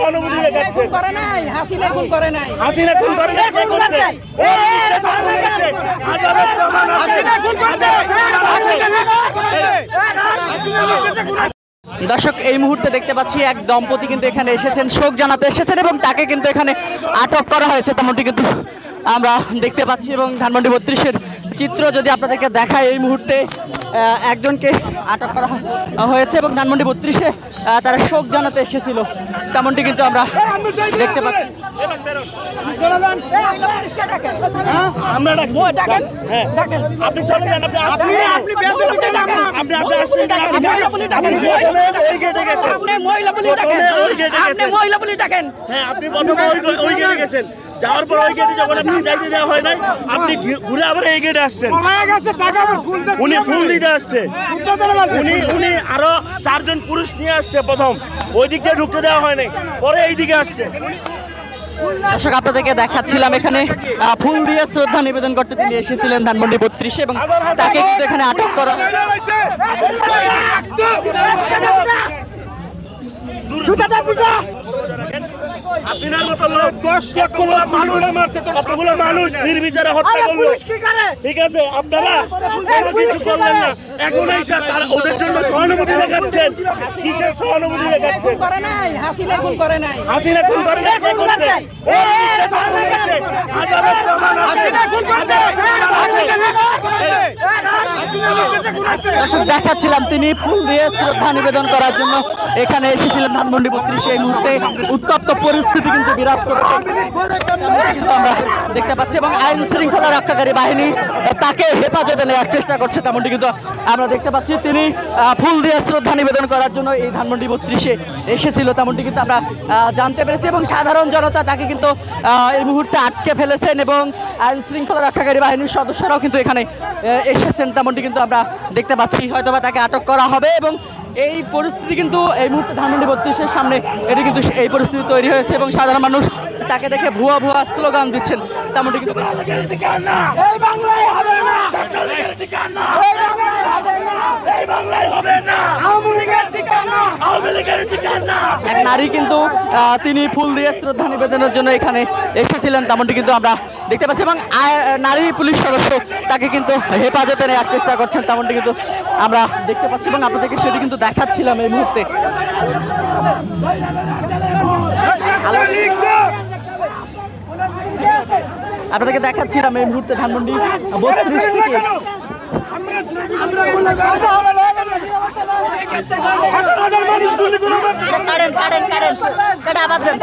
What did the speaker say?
সহানুভূতি দেখাচ্ছেন? করে নাই, হাসিনা খুন করে নাই। হাসিনা খুন করে নাই, কে করছে? হাজারো প্রমাণ আছে। দর্শক, এই মুহূর্তে দেখতে পাচ্ছি এক দম্পতি কিন্তু এখানে এসেছেন, শোক জানাতে এসেছেন এবং তাকে কিন্তু এখানে আটক করা হয়েছে তেমনটি কিন্তু আমরা দেখতে পাচ্ছি। এবং ধানমন্ডি 32-এর চিত্র যদি আপনাদেরকে দেখায়, এই মুহূর্তে একজনকে আটক করা হয়েছে এবং ধানমন্ডি 32-এ তারা শোক জানাতে এসেছিল তেমনটি কিন্তু আমরা দেখতে পাচ্ছি। আপনি চলে যান, যাওয়ার পর ওই গেটে যখন আপনি যাইতে দেওয়া হয় নাই, আপনি ঘুরে আবার এই গেটে আসছেন। উনি ফুল দিতে আসছে, উনি আরো 4 জন পুরুষ নিয়ে আসছে। প্রথম ওই দিক দিয়ে ঢুকতে দেওয়া হয় নাই, পরে এই দিকে আসছে। দর্শক, আপনাদেরকে দেখাচ্ছিলাম এখানে ফুল দিয়ে শ্রদ্ধা নিবেদন করতে তিনি এসেছিলেন ধানমন্ডি 32-এ এবং তাকে কিন্তু এখানে আটক করা। হাসিনার মতো লোক 10 লক্ষ মানুষ নির্বিচারে হত্যা করলো। ঠিক আছে, আপনারা কিছু করলেন না, এখন ওদের জন্য সহানুভূতি দেখাচ্ছেন। কিসের সহানুভূতি দেখাচ্ছেন? হাসিনা খুন করে নাই, হাসিনা খুন করে নাই, কে করছে? হাজারো প্রমাণ আছে। দর্শক, দেখাচ্ছিলাম তিনি ফুল দিয়ে শ্রদ্ধা নিবেদন করার জন্য এখানে এসেছিলেন ধানমন্ডি 32-এ। এই মুহূর্তে উত্তপ্ত পরিস্থিতি কিন্তু বিরাজ করছে কিন্তু আমরা দেখতে পাচ্ছি এবং আইন শৃঙ্খলা রক্ষাকারী বাহিনী তাকে হেফাজতে নেওয়ার চেষ্টা করছে তেমনটি কিন্তু আমরা দেখতে পাচ্ছি। তিনি ফুল দিয়ে শ্রদ্ধা নিবেদন করার জন্য এই ধানমন্ডি 32-এ এসেছিল তেমনটি কিন্তু আমরা জানতে পেরেছি এবং সাধারণ জনতা তাকে কিন্তু এই মুহূর্তে আটকে ফেলেছেন এবং আইন শৃঙ্খলা রক্ষাকারী বাহিনীর সদস্যরাও কিন্তু এখানে এসেছেন তেমনটি কিন্তু আমরা দেখতে পাচ্ছি। হয়তোবা তাকে আটক করা হবে এবং এই পরিস্থিতি কিন্তু এই মুহূর্তে ধানমন্ডি 32-এর সামনে এটি কিন্তু এই পরিস্থিতি তৈরি হয়েছে এবং সাধারণ মানুষ তাকে দেখে ভুয়া ভুয়া স্লোগান দিচ্ছেন তেমনটি কিন্তু। এক নারী কিন্তু তিনি ফুল দিয়ে শ্রদ্ধা নিবেদনের জন্য এখানে এসেছিলেন তেমনটি কিন্তু আমরা দেখতে পাচ্ছি এবং নারী পুলিশ সদস্য তাকে কিন্তু হেফাজতে নেওয়ার চেষ্টা করছেন তেমনটি কিন্তু আমরা দেখতে পাচ্ছি এবং আপনাদেরকে সেটি কিন্তু দেখাচ্ছিলাম এই মুহূর্তে। আপনাদেরকে দেখাচ্ছিলাম এই মুহূর্তে ধানমন্ডি 32 থেকে। কারেন্ট আবার দেন।